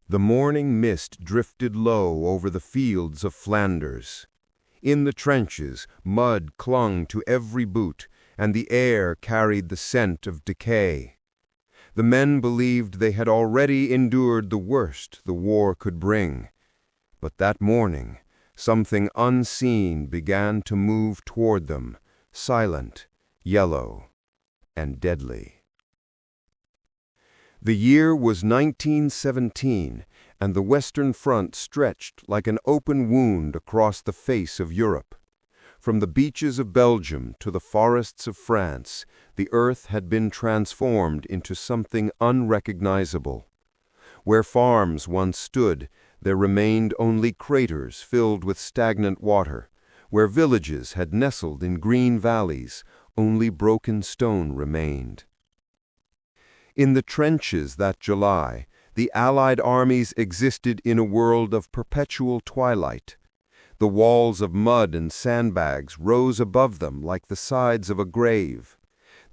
The morning mist drifted low over the fields of Flanders. In the trenches, mud clung to every boot, and the air carried the scent of decay. The men believed they had already endured the worst the war could bring. But that morning, something unseen began to move toward them, silent, yellow, and deadly. The year was 1917, and the Western Front stretched like an open wound across the face of Europe. From the beaches of Belgium to the forests of France, the earth had been transformed into something unrecognizable. Where farms once stood, there remained only craters filled with stagnant water. Where villages had nestled in green valleys, only broken stone remained. In the trenches that July, the Allied armies existed in a world of perpetual twilight. The walls of mud and sandbags rose above them like the sides of a grave.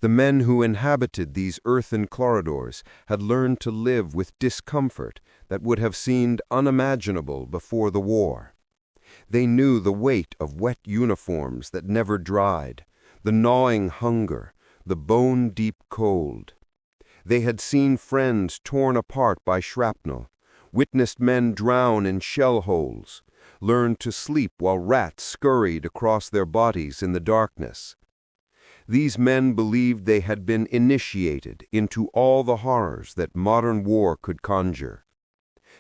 The men who inhabited these earthen corridors had learned to live with discomfort that would have seemed unimaginable before the war. They knew the weight of wet uniforms that never dried, the gnawing hunger, the bone-deep cold. They had seen friends torn apart by shrapnel, witnessed men drown in shell holes, learned to sleep while rats scurried across their bodies in the darkness. These men believed they had been initiated into all the horrors that modern war could conjure.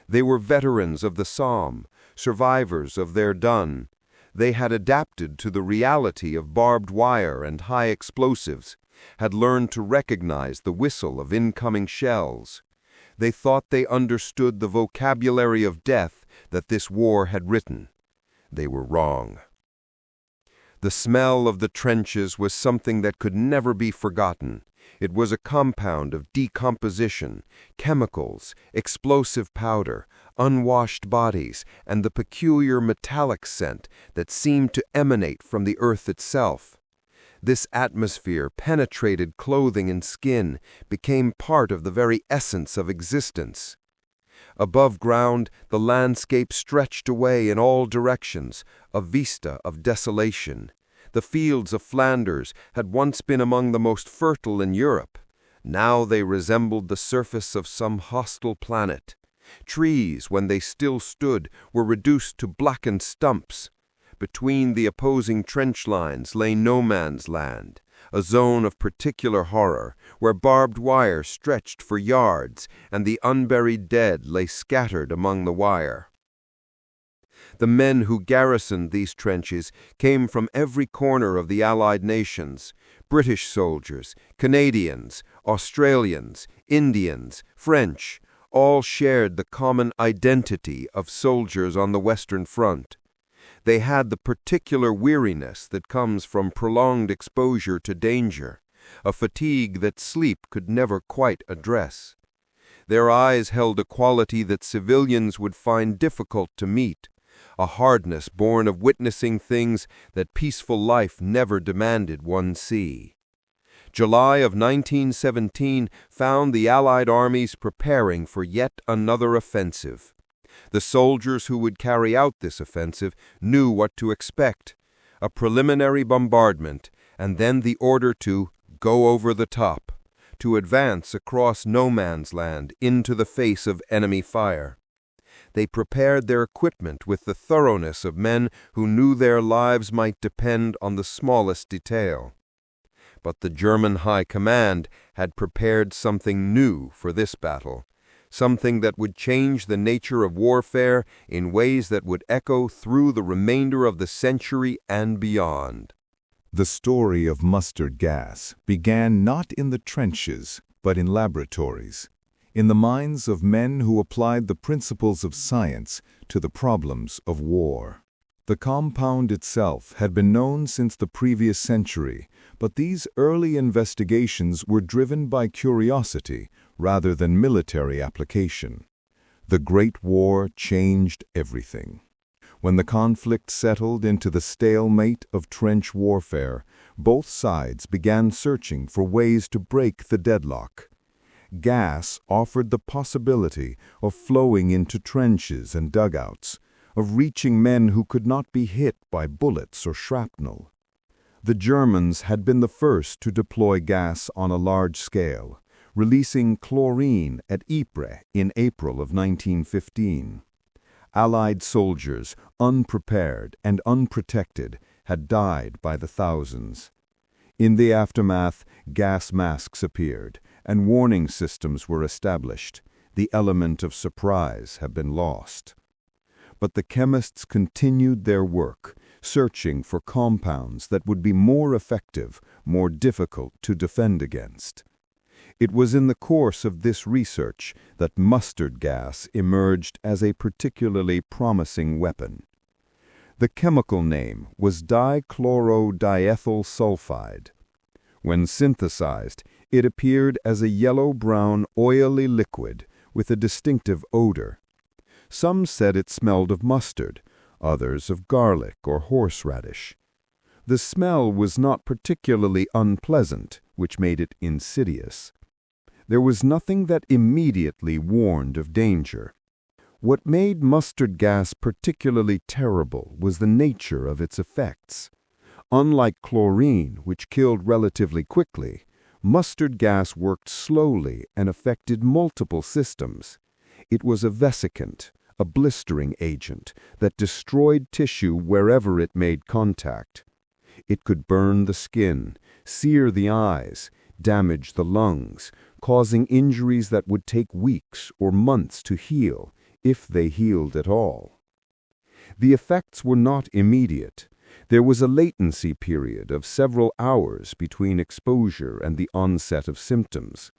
They were veterans of the Somme, survivors of Verdun. They had adapted to the reality of barbed wire and high explosives, had learned to recognize the whistle of incoming shells. They thought they understood the vocabulary of death that this war had written. They were wrong. The smell of the trenches was something that could never be forgotten. It was a compound of decomposition, chemicals, explosive powder, unwashed bodies, and the peculiar metallic scent that seemed to emanate from the earth itself. This atmosphere penetrated clothing and skin, became part of the very essence of existence. Above ground, the landscape stretched away in all directions, a vista of desolation. The fields of Flanders had once been among the most fertile in Europe. Now they resembled the surface of some hostile planet. Trees, when they still stood, were reduced to blackened stumps. Between the opposing trench lines lay no man's land, a zone of particular horror, where barbed wire stretched for yards and the unburied dead lay scattered among the wire. The men who garrisoned these trenches came from every corner of the Allied nations: British soldiers, Canadians, Australians, Indians, French, all shared the common identity of soldiers on the Western Front. They had the particular weariness that comes from prolonged exposure to danger, a fatigue that sleep could never quite address. Their eyes held a quality that civilians would find difficult to meet, a hardness born of witnessing things that peaceful life never demanded one see. July of 1917 found the Allied armies preparing for yet another offensive. The soldiers who would carry out this offensive knew what to expect: a preliminary bombardment, and then the order to go over the top, to advance across no man's land into the face of enemy fire. They prepared their equipment with the thoroughness of men who knew their lives might depend on the smallest detail. But the German High Command had prepared something new for this battle, something that would change the nature of warfare in ways that would echo through the remainder of the century and beyond. The story of mustard gas began not in the trenches, but in laboratories, in the minds of men who applied the principles of science to the problems of war. The compound itself had been known since the previous century, but these early investigations were driven by curiosity rather than military application. The Great War changed everything. When the conflict settled into the stalemate of trench warfare, both sides began searching for ways to break the deadlock. gas offered the possibility of flowing into trenches and dugouts, of reaching men who could not be hit by bullets or shrapnel. The Germans had been the first to deploy gas on a large scale, releasing chlorine at Ypres in April of 1915. Allied soldiers, unprepared and unprotected, had died by the thousands. In the aftermath, gas masks appeared, and warning systems were established. The element of surprise had been lost. But the chemists continued their work, searching for compounds that would be more effective, more difficult to defend against. It was in the course of this research that mustard gas emerged as a particularly promising weapon. The chemical name was dichlorodiethyl sulfide. When synthesized, it appeared as a yellow-brown, oily liquid with a distinctive odor. Some said it smelled of mustard, others of garlic or horseradish. The smell was not particularly unpleasant, which made it insidious. There was nothing that immediately warned of danger. What made mustard gas particularly terrible was the nature of its effects. Unlike chlorine, which killed relatively quickly, mustard gas worked slowly and affected multiple systems. It was a vesicant, a blistering agent that destroyed tissue wherever it made contact. It could burn the skin, sear the eyes, damage the lungs, causing injuries that would take weeks or months to heal, if they healed at all. The effects were not immediate. There was a latency period of several hours between exposure and the onset of symptoms.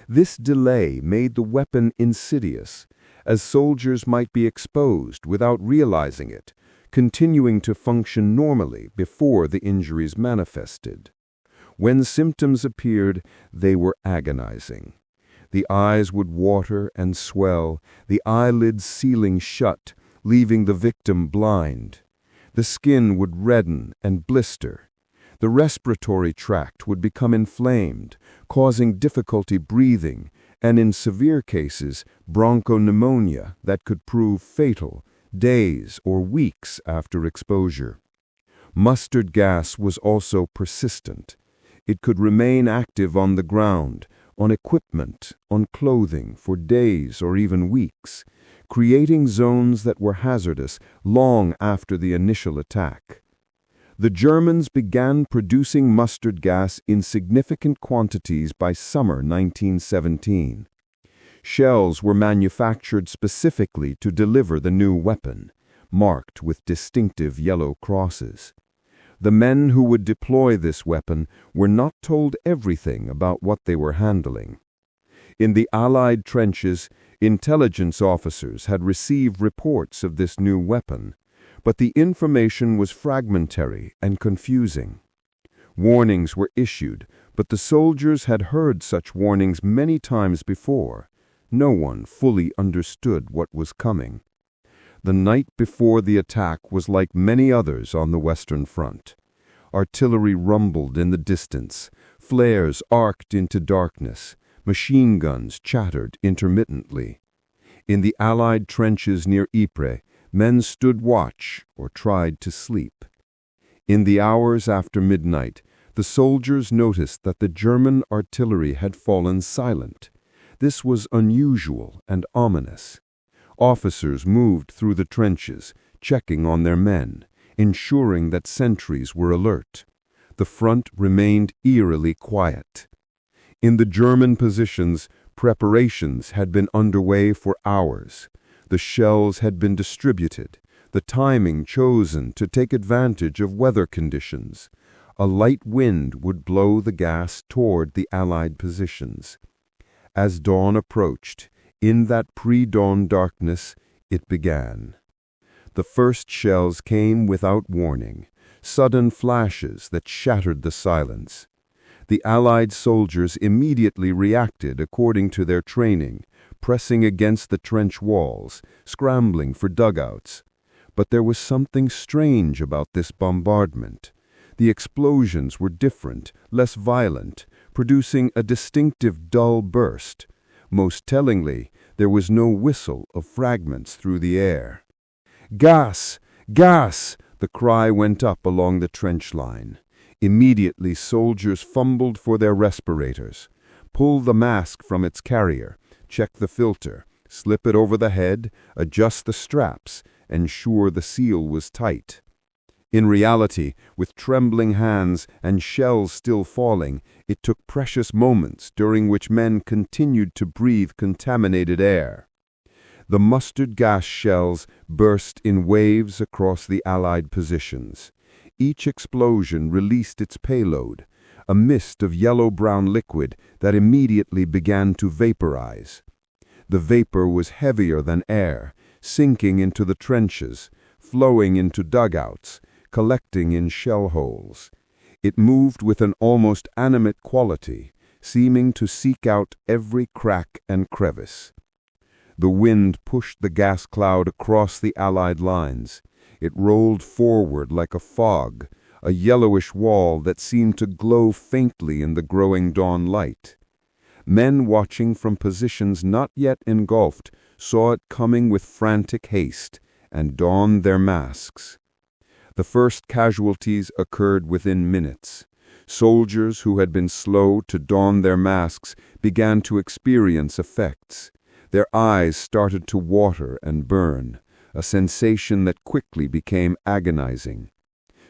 This delay made the weapon insidious, as soldiers might be exposed without realizing it, continuing to function normally before the injuries manifested. When symptoms appeared, they were agonizing. The eyes would water and swell, the eyelids sealing shut, leaving the victim blind. The skin would redden and blister. The respiratory tract would become inflamed, causing difficulty breathing, and in severe cases, bronchopneumonia that could prove fatal days or weeks after exposure. Mustard gas was also persistent. It could remain active on the ground, on equipment, on clothing for days or even weeks, creating zones that were hazardous long after the initial attack. The Germans began producing mustard gas in significant quantities by summer 1917. Shells were manufactured specifically to deliver the new weapon, marked with distinctive yellow crosses. The men who would deploy this weapon were not told everything about what they were handling. In the Allied trenches, intelligence officers had received reports of this new weapon, but the information was fragmentary and confusing. Warnings were issued, but the soldiers had heard such warnings many times before. No one fully understood what was coming. The night before the attack was like many others on the Western Front. Artillery rumbled in the distance, flares arced into darkness, machine guns chattered intermittently. In the Allied trenches near Ypres, men stood watch or tried to sleep. In the hours after midnight, the soldiers noticed that the German artillery had fallen silent. This was unusual and ominous. Officers moved through the trenches, checking on their men, ensuring that sentries were alert. The front remained eerily quiet. In the German positions, preparations had been underway for hours. The shells had been distributed, the timing chosen to take advantage of weather conditions. A light wind would blow the gas toward the Allied positions. As dawn approached, in that pre-dawn darkness, it began. The first shells came without warning, sudden flashes that shattered the silence. The Allied soldiers immediately reacted according to their training, pressing against the trench walls, scrambling for dugouts. But there was something strange about this bombardment. The explosions were different, less violent, producing a distinctive dull burst. Most tellingly, there was no whistle of fragments through the air. "Gas! Gas!" the cry went up along the trench line. Immediately, soldiers fumbled for their respirators, pulled the mask from its carrier, check the filter, slip it over the head, adjust the straps, ensure the seal was tight. In reality, with trembling hands and shells still falling, it took precious moments during which men continued to breathe contaminated air. The mustard gas shells burst in waves across the Allied positions. Each explosion released its payload, a mist of yellow-brown liquid that immediately began to vaporize. The vapor was heavier than air, sinking into the trenches, flowing into dugouts, collecting in shell holes. It moved with an almost animate quality, seeming to seek out every crack and crevice. The wind pushed the gas cloud across the Allied lines. It rolled forward like a fog, a yellowish wall that seemed to glow faintly in the growing dawn light. Men watching from positions not yet engulfed saw it coming with frantic haste and donned their masks. The first casualties occurred within minutes. Soldiers who had been slow to don their masks began to experience effects. Their eyes started to water and burn, a sensation that quickly became agonizing.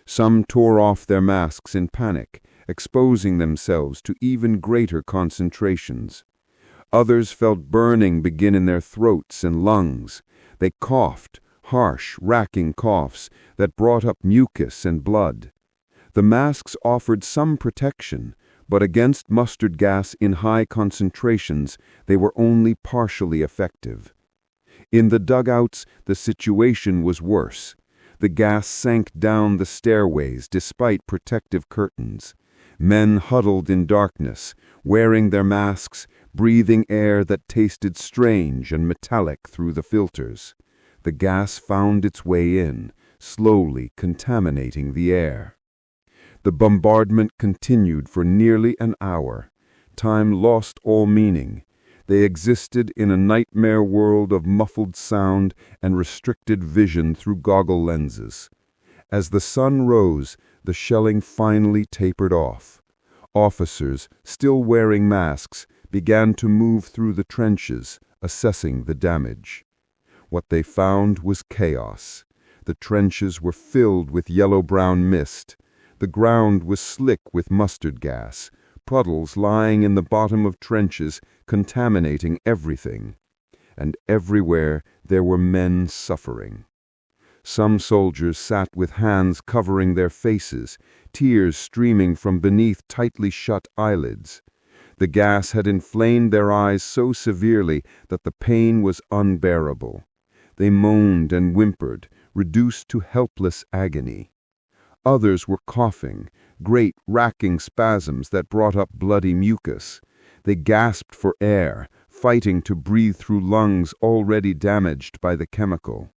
Some tore off their masks in panic, exposing themselves to even greater concentrations. Others felt burning begin in their throats and lungs. They coughed, harsh, racking coughs that brought up mucus and blood. The masks offered some protection, but against mustard gas in high concentrations, they were only partially effective. In the dugouts, the situation was worse. The gas sank down the stairways despite protective curtains. Men huddled in darkness, wearing their masks, breathing air that tasted strange and metallic through the filters. The gas found its way in, slowly contaminating the air. The bombardment continued for nearly an hour. Time lost all meaning. They existed in a nightmare world of muffled sound and restricted vision through goggle lenses. As the sun rose, the shelling finally tapered off. Officers, still wearing masks, began to move through the trenches, assessing the damage. What they found was chaos. The trenches were filled with yellow-brown mist. The ground was slick with mustard gas, puddles lying in the bottom of trenches, contaminating everything. And everywhere there were men suffering. Some soldiers sat with hands covering their faces, tears streaming from beneath tightly shut eyelids. The gas had inflamed their eyes so severely that the pain was unbearable. They moaned and whimpered, reduced to helpless agony. Others were coughing, great racking spasms that brought up bloody mucus. They gasped for air, fighting to breathe through lungs already damaged by the chemical.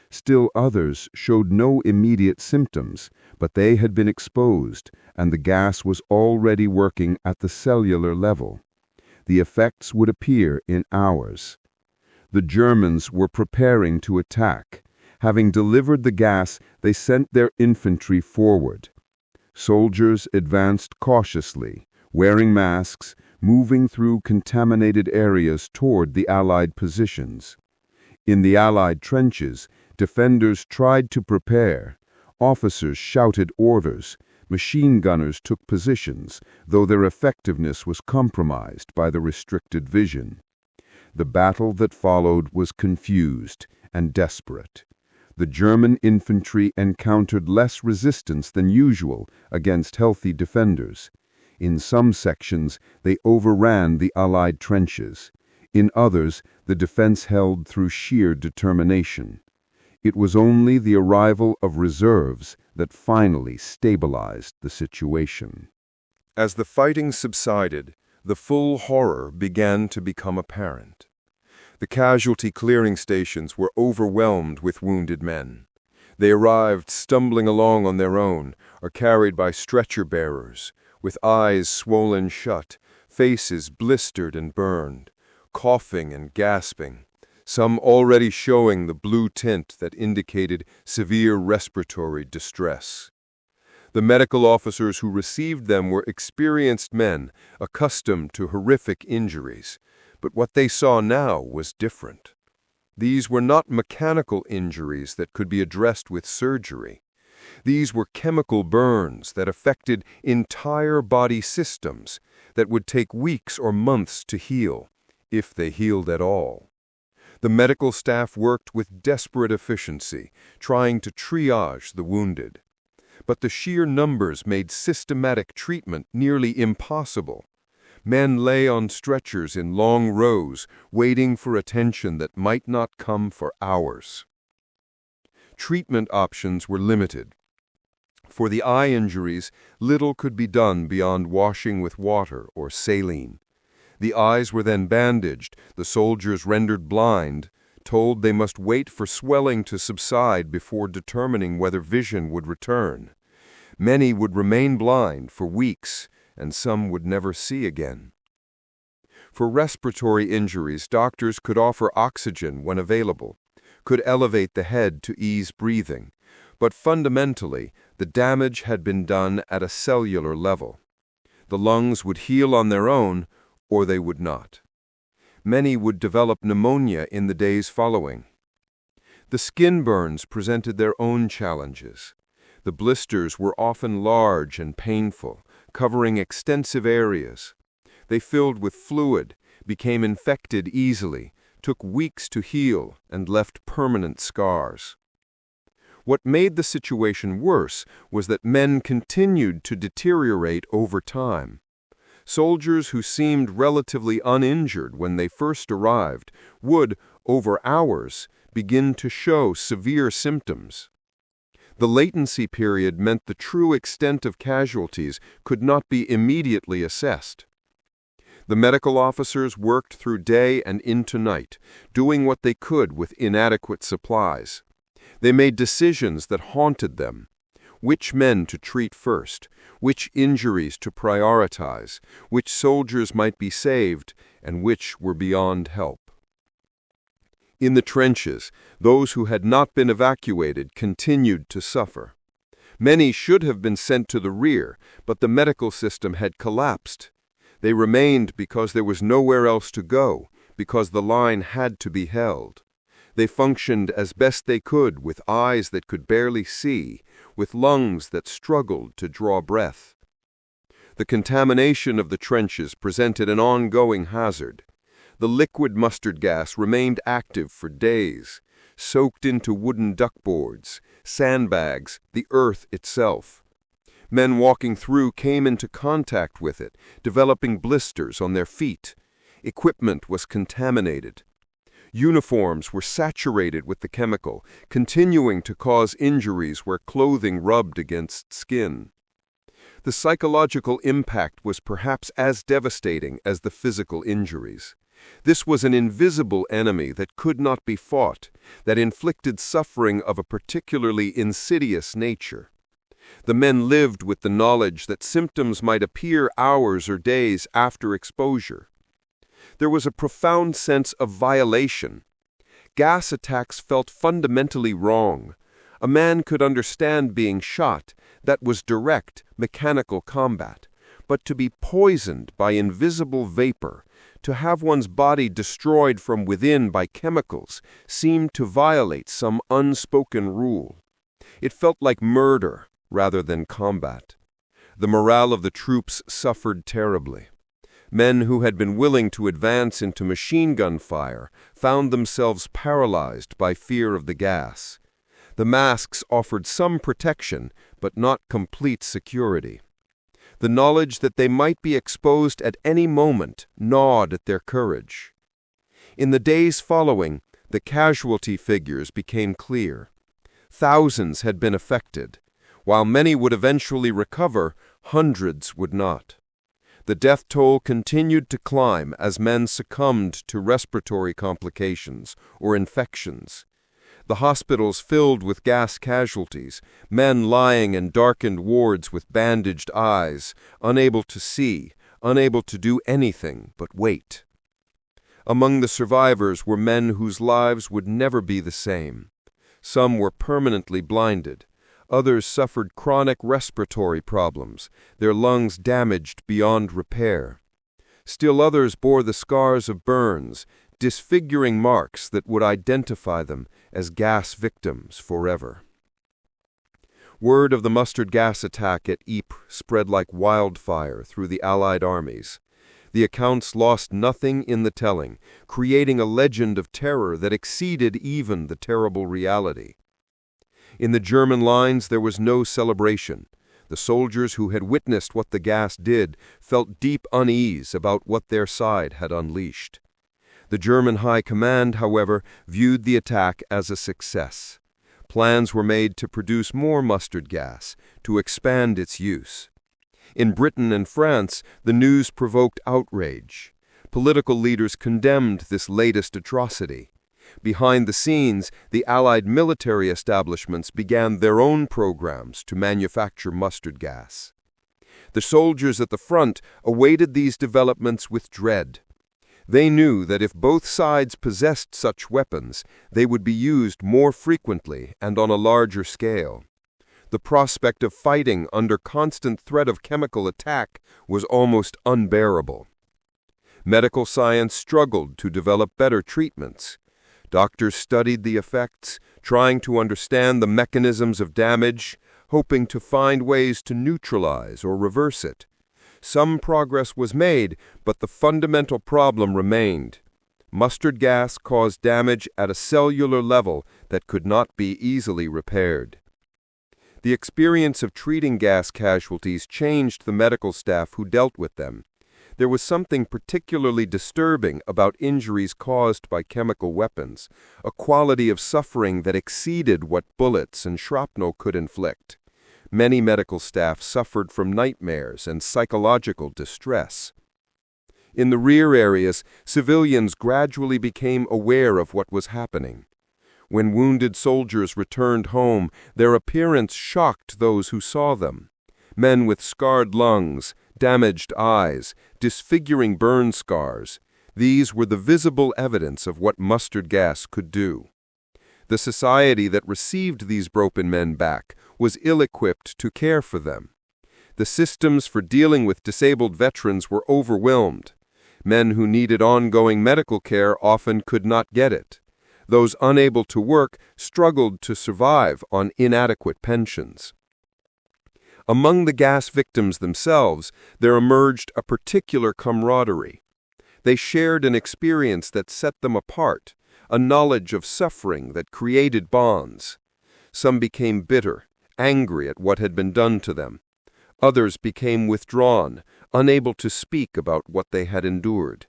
Still others showed no immediate symptoms, but they had been exposed, and the gas was already working at the cellular level. The effects would appear in hours. The Germans were preparing to attack. Having delivered the gas, they sent their infantry forward. Soldiers advanced cautiously, wearing masks, moving through contaminated areas toward the Allied positions. In the Allied trenches, defenders tried to prepare. Officers shouted orders. Machine gunners took positions, though their effectiveness was compromised by the restricted vision. The battle that followed was confused and desperate. The German infantry encountered less resistance than usual against healthy defenders. In some sections, they overran the Allied trenches. In others, the defense held through sheer determination. It was only the arrival of reserves that finally stabilized the situation. As the fighting subsided, the full horror began to become apparent. The casualty clearing stations were overwhelmed with wounded men. They arrived stumbling along on their own or carried by stretcher bearers, with eyes swollen shut, faces blistered and burned. coughing and gasping, some already showing the blue tint that indicated severe respiratory distress. The medical officers who received them were experienced men, accustomed to horrific injuries, but what they saw now was different. These were not mechanical injuries that could be addressed with surgery. These were chemical burns that affected entire body systems that would take weeks or months to heal, if they healed at all. The medical staff worked with desperate efficiency, trying to triage the wounded. But the sheer numbers made systematic treatment nearly impossible. Men lay on stretchers in long rows, waiting for attention that might not come for hours. Treatment options were limited. For the eye injuries, little could be done beyond washing with water or saline. The eyes were then bandaged, the soldiers rendered blind, told they must wait for swelling to subside before determining whether vision would return. Many would remain blind for weeks, and some would never see again. For respiratory injuries, doctors could offer oxygen when available, could elevate the head to ease breathing, but fundamentally, the damage had been done at a cellular level. The lungs would heal on their own, or they would not. Many would develop pneumonia in the days following. The skin burns presented their own challenges. The blisters were often large and painful, covering extensive areas. They filled with fluid, became infected easily, took weeks to heal, and left permanent scars. What made the situation worse was that men continued to deteriorate over time. Soldiers who seemed relatively uninjured when they first arrived would, over hours, begin to show severe symptoms. The latency period meant the true extent of casualties could not be immediately assessed. The medical officers worked through day and into night, doing what they could with inadequate supplies. They made decisions that haunted them: which men to treat first, which injuries to prioritize, which soldiers might be saved, and which were beyond help. In the trenches, those who had not been evacuated continued to suffer. Many should have been sent to the rear, but the medical system had collapsed. They remained because there was nowhere else to go, because the line had to be held. They functioned as best they could with eyes that could barely see, with lungs that struggled to draw breath. The contamination of the trenches presented an ongoing hazard. The liquid mustard gas remained active for days, soaked into wooden duckboards, sandbags, the earth itself. Men walking through came into contact with it, developing blisters on their feet. Equipment was contaminated. Uniforms were saturated with the chemical, continuing to cause injuries where clothing rubbed against skin. The psychological impact was perhaps as devastating as the physical injuries. This was an invisible enemy that could not be fought, that inflicted suffering of a particularly insidious nature. The men lived with the knowledge that symptoms might appear hours or days after exposure. There was a profound sense of violation. Gas attacks felt fundamentally wrong. A man could understand being shot, that was direct, mechanical combat. But to be poisoned by invisible vapor, to have one's body destroyed from within by chemicals, seemed to violate some unspoken rule. It felt like murder rather than combat. The morale of the troops suffered terribly. Men who had been willing to advance into machine gun fire found themselves paralyzed by fear of the gas. The masks offered some protection, but not complete security. The knowledge that they might be exposed at any moment gnawed at their courage. In the days following, the casualty figures became clear. Thousands had been affected. While many would eventually recover, hundreds would not. The death toll continued to climb as men succumbed to respiratory complications or infections. The hospitals filled with gas casualties, men lying in darkened wards with bandaged eyes, unable to see, unable to do anything but wait. Among the survivors were men whose lives would never be the same. Some were permanently blinded. Others suffered chronic respiratory problems, their lungs damaged beyond repair. Still others bore the scars of burns, disfiguring marks that would identify them as gas victims forever. Word of the mustard gas attack at Ypres spread like wildfire through the Allied armies. The accounts lost nothing in the telling, creating a legend of terror that exceeded even the terrible reality. In the German lines there was no celebration. The soldiers who had witnessed what the gas did felt deep unease about what their side had unleashed. The German High Command, however, viewed the attack as a success. Plans were made to produce more mustard gas, to expand its use. In Britain and France, the news provoked outrage. Political leaders condemned this latest atrocity. Behind the scenes, the Allied military establishments began their own programs to manufacture mustard gas. The soldiers at the front awaited these developments with dread. They knew that if both sides possessed such weapons, they would be used more frequently and on a larger scale. The prospect of fighting under constant threat of chemical attack was almost unbearable. Medical science struggled to develop better treatments. Doctors studied the effects, trying to understand the mechanisms of damage, hoping to find ways to neutralize or reverse it. Some progress was made, but the fundamental problem remained. Mustard gas caused damage at a cellular level that could not be easily repaired. The experience of treating gas casualties changed the medical staff who dealt with them. There was something particularly disturbing about injuries caused by chemical weapons, a quality of suffering that exceeded what bullets and shrapnel could inflict. Many medical staff suffered from nightmares and psychological distress. In the rear areas, civilians gradually became aware of what was happening. When wounded soldiers returned home, their appearance shocked those who saw them. Men with scarred lungs, damaged eyes, disfiguring burn scars, these were the visible evidence of what mustard gas could do. The society that received these broken men back was ill-equipped to care for them. The systems for dealing with disabled veterans were overwhelmed. Men who needed ongoing medical care often could not get it. Those unable to work struggled to survive on inadequate pensions. Among the gas victims themselves, there emerged a particular camaraderie. They shared an experience that set them apart, a knowledge of suffering that created bonds. Some became bitter, angry at what had been done to them. Others became withdrawn, unable to speak about what they had endured.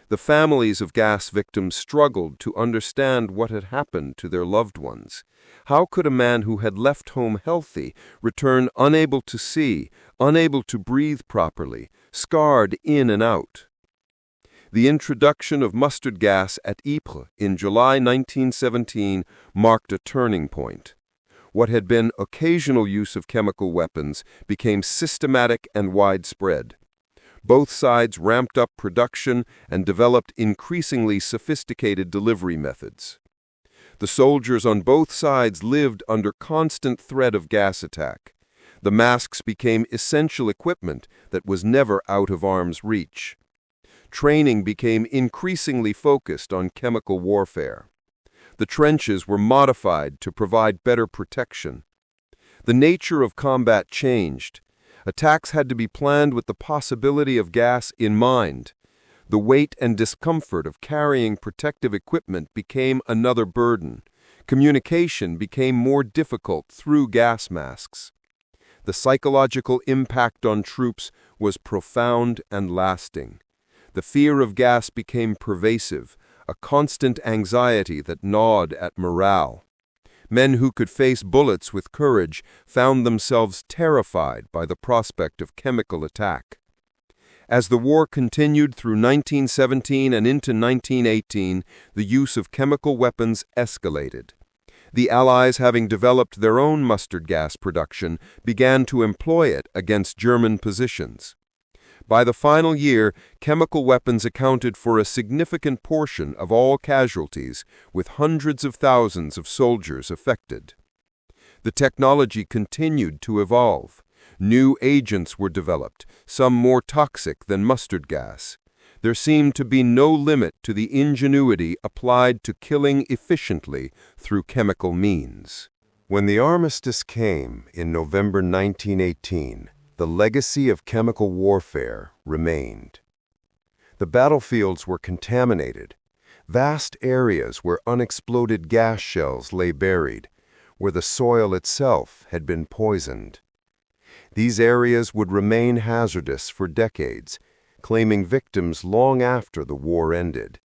The families of gas victims struggled to understand what had happened to their loved ones. How could a man who had left home healthy return unable to see, unable to breathe properly, scarred in and out? The introduction of mustard gas at Ypres in July 1917 marked a turning point. What had been occasional use of chemical weapons became systematic and widespread. Both sides ramped up production and developed increasingly sophisticated delivery methods. The soldiers on both sides lived under constant threat of gas attack. The masks became essential equipment that was never out of arm's reach. Training became increasingly focused on chemical warfare. The trenches were modified to provide better protection. The nature of combat changed. Attacks had to be planned with the possibility of gas in mind. The weight and discomfort of carrying protective equipment became another burden. Communication became more difficult through gas masks. The psychological impact on troops was profound and lasting. The fear of gas became pervasive, a constant anxiety that gnawed at morale. Men who could face bullets with courage found themselves terrified by the prospect of chemical attack. As the war continued through 1917 and into 1918, the use of chemical weapons escalated. The Allies, having developed their own mustard gas production, began to employ it against German positions. By the final year, chemical weapons accounted for a significant portion of all casualties, with hundreds of thousands of soldiers affected. The technology continued to evolve. New agents were developed, some more toxic than mustard gas. There seemed to be no limit to the ingenuity applied to killing efficiently through chemical means. When the armistice came in November 1918, the legacy of chemical warfare remained. The battlefields were contaminated. Vast areas where unexploded gas shells lay buried, where the soil itself had been poisoned. These areas would remain hazardous for decades, claiming victims long after the war ended.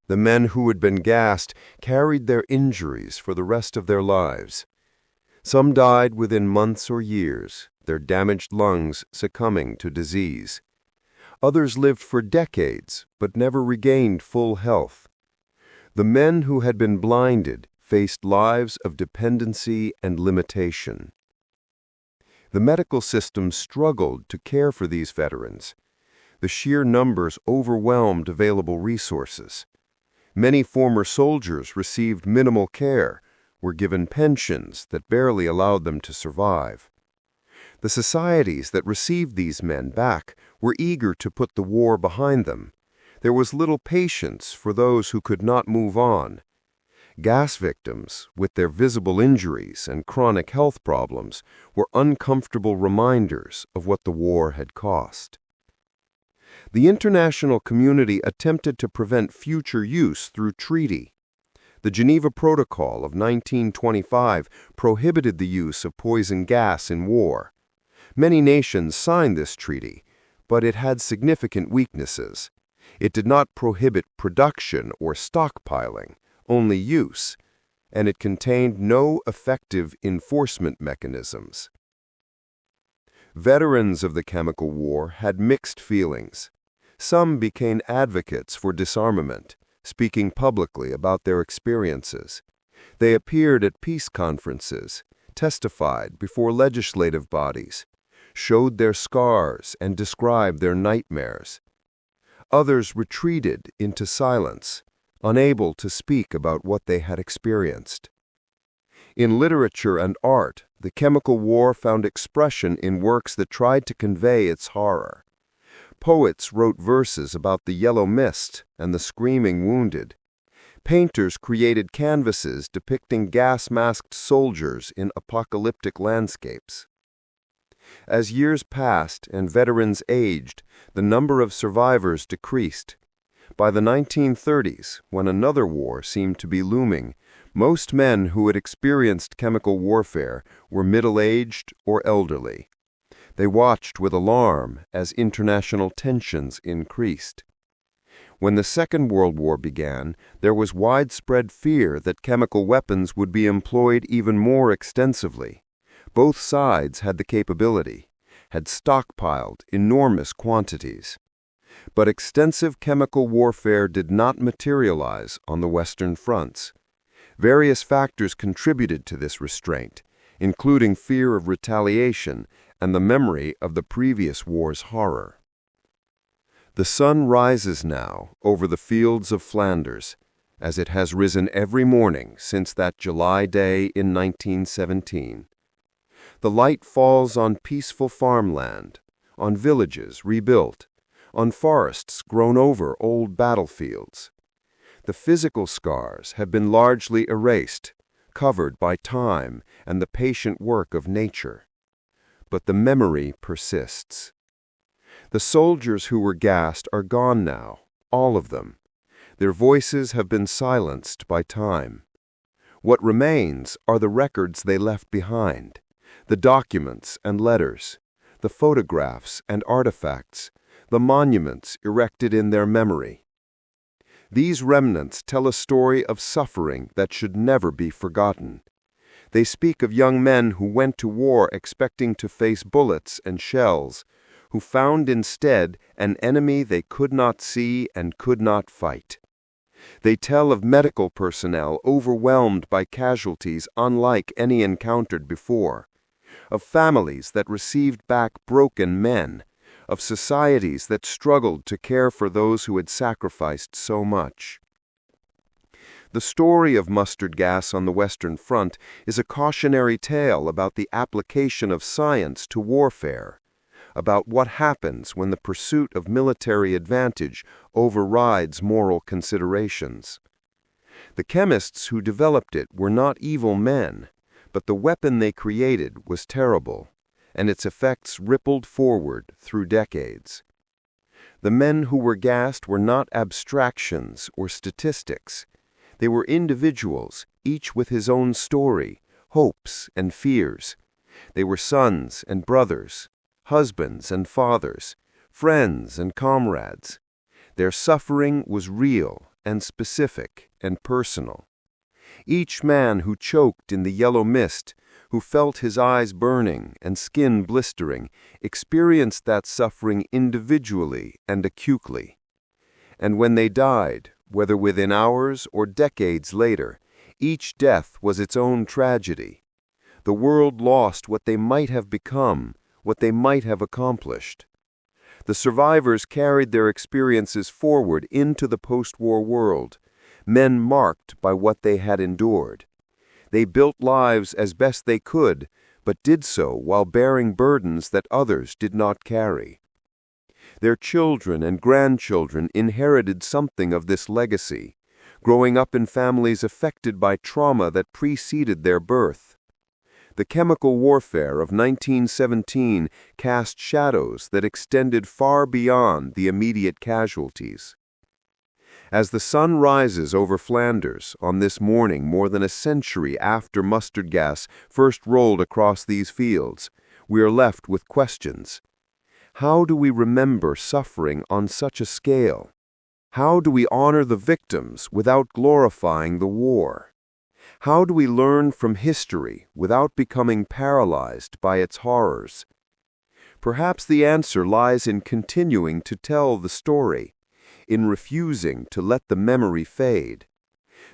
The men who had been gassed carried their injuries for the rest of their lives. Some died within months or years, their damaged lungs succumbing to disease. Others lived for decades, but never regained full health. The men who had been blinded faced lives of dependency and limitation. The medical system struggled to care for these veterans. The sheer numbers overwhelmed available resources. Many former soldiers received minimal care, were given pensions that barely allowed them to survive. The societies that received these men back were eager to put the war behind them. There was little patience for those who could not move on. Gas victims, with their visible injuries and chronic health problems, were uncomfortable reminders of what the war had cost. The international community attempted to prevent future use through treaty. The Geneva Protocol of 1925 prohibited the use of poison gas in war. Many nations signed this treaty, but it had significant weaknesses. It did not prohibit production or stockpiling, only use, and it contained no effective enforcement mechanisms. Veterans of the chemical war had mixed feelings. Some became advocates for disarmament, speaking publicly about their experiences. They appeared at peace conferences, testified before legislative bodies, showed their scars and described their nightmares. Others retreated into silence, unable to speak about what they had experienced. In literature and art, the chemical war found expression in works that tried to convey its horror. Poets wrote verses about the yellow mist and the screaming wounded. Painters created canvases depicting gas-masked soldiers in apocalyptic landscapes. As years passed and veterans aged, the number of survivors decreased. By the 1930s, when another war seemed to be looming, most men who had experienced chemical warfare were middle-aged or elderly. They watched with alarm as international tensions increased. When the Second World War began, there was widespread fear that chemical weapons would be employed even more extensively. Both sides had the capability, had stockpiled enormous quantities. But extensive chemical warfare did not materialize on the Western fronts. Various factors contributed to this restraint, including fear of retaliation and the memory of the previous war's horror. The sun rises now over the fields of Flanders, as it has risen every morning since that July day in 1917. The light falls on peaceful farmland, on villages rebuilt, on forests grown over old battlefields. The physical scars have been largely erased, covered by time and the patient work of nature. But the memory persists. The soldiers who were gassed are gone now, all of them. Their voices have been silenced by time. What remains are the records they left behind, the documents and letters, the photographs and artifacts, the monuments erected in their memory. These remnants tell a story of suffering that should never be forgotten. They speak of young men who went to war expecting to face bullets and shells, who found instead an enemy they could not see and could not fight. They tell of medical personnel overwhelmed by casualties unlike any encountered before, of families that received back broken men, of societies that struggled to care for those who had sacrificed so much. The story of mustard gas on the Western Front is a cautionary tale about the application of science to warfare, about what happens when the pursuit of military advantage overrides moral considerations. The chemists who developed it were not evil men, but the weapon they created was terrible, and its effects rippled forward through decades. The men who were gassed were not abstractions or statistics. They were individuals, each with his own story, hopes and fears. They were sons and brothers, husbands and fathers, friends and comrades. Their suffering was real and specific and personal. Each man who choked in the yellow mist, who felt his eyes burning and skin blistering, experienced that suffering individually and acutely. And when they died, whether within hours or decades later, each death was its own tragedy. The world lost what they might have become, what they might have accomplished. The survivors carried their experiences forward into the post-war world, men marked by what they had endured. They built lives as best they could, but did so while bearing burdens that others did not carry. Their children and grandchildren inherited something of this legacy, growing up in families affected by trauma that preceded their birth. The chemical warfare of 1917 cast shadows that extended far beyond the immediate casualties. As the sun rises over Flanders on this morning more than a century after mustard gas first rolled across these fields, we are left with questions. How do we remember suffering on such a scale? How do we honor the victims without glorifying the war? How do we learn from history without becoming paralyzed by its horrors? Perhaps the answer lies in continuing to tell the story, in refusing to let the memory fade.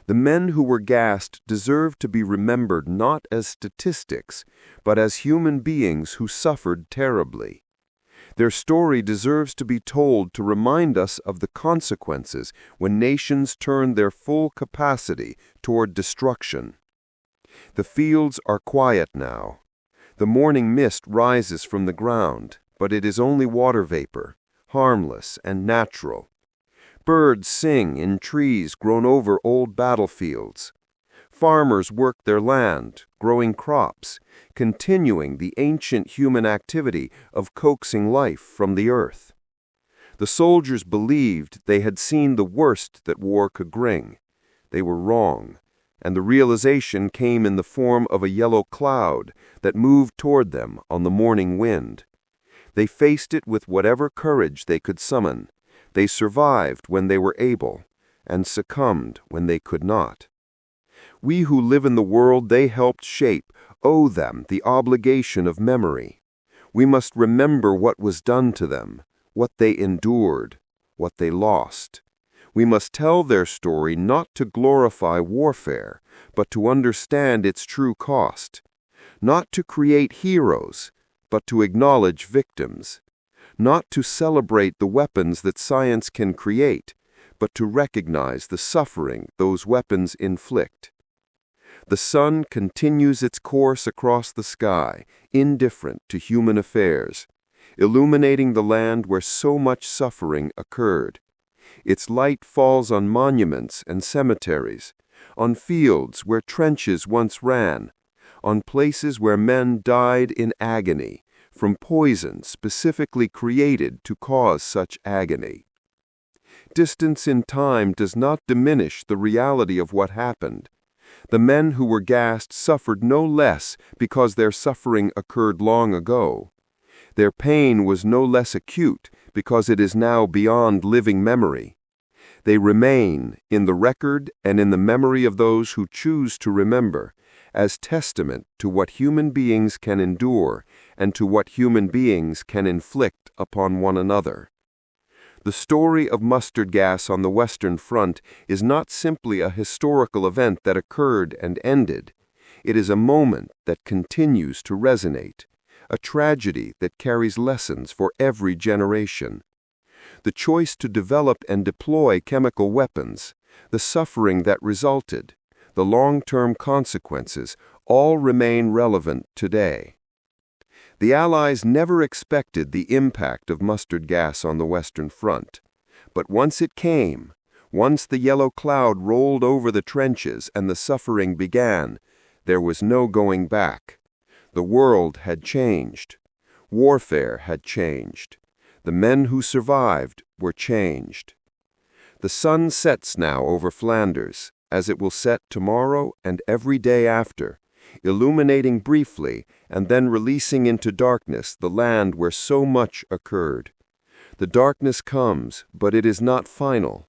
The men who were gassed deserve to be remembered not as statistics, but as human beings who suffered terribly. Their story deserves to be told to remind us of the consequences when nations turn their full capacity toward destruction. The fields are quiet now. The morning mist rises from the ground, but it is only water vapor, harmless and natural. Birds sing in trees grown over old battlefields. Farmers work their land, growing crops, continuing the ancient human activity of coaxing life from the earth. The soldiers believed they had seen the worst that war could bring. They were wrong, and the realization came in the form of a yellow cloud that moved toward them on the morning wind. They faced it with whatever courage they could summon. They survived when they were able, and succumbed when they could not. We who live in the world they helped shape owe them the obligation of memory. We must remember what was done to them, what they endured, what they lost. We must tell their story not to glorify warfare, but to understand its true cost. Not to create heroes, but to acknowledge victims. Not to celebrate the weapons that science can create, but to recognize the suffering those weapons inflict. The sun continues its course across the sky, indifferent to human affairs, illuminating the land where so much suffering occurred. Its light falls on monuments and cemeteries, on fields where trenches once ran, on places where men died in agony from poison specifically created to cause such agony. Distance in time does not diminish the reality of what happened. The men who were gassed suffered no less because their suffering occurred long ago. Their pain was no less acute because it is now beyond living memory. They remain, in the record and in the memory of those who choose to remember, as testament to what human beings can endure and to what human beings can inflict upon one another. The story of mustard gas on the Western Front is not simply a historical event that occurred and ended. It is a moment that continues to resonate, a tragedy that carries lessons for every generation. The choice to develop and deploy chemical weapons, the suffering that resulted, the long-term consequences, all remain relevant today. The Allies never expected the impact of mustard gas on the Western Front. But once it came, once the yellow cloud rolled over the trenches and the suffering began, there was no going back. The world had changed. Warfare had changed. The men who survived were changed. The sun sets now over Flanders, as it will set tomorrow and every day after, illuminating briefly and then releasing into darkness the land where so much occurred. The darkness comes, but it is not final.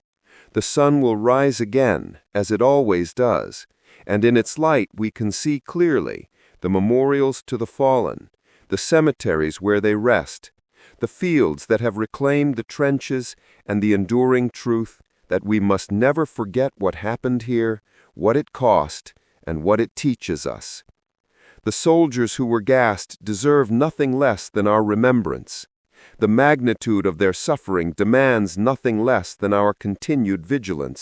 The sun will rise again, as it always does, and in its light we can see clearly the memorials to the fallen, the cemeteries where they rest, the fields that have reclaimed the trenches, and the enduring truth that we must never forget what happened here, what it cost, and what it teaches us. The soldiers who were gassed deserve nothing less than our remembrance. The magnitude of their suffering demands nothing less than our continued vigilance.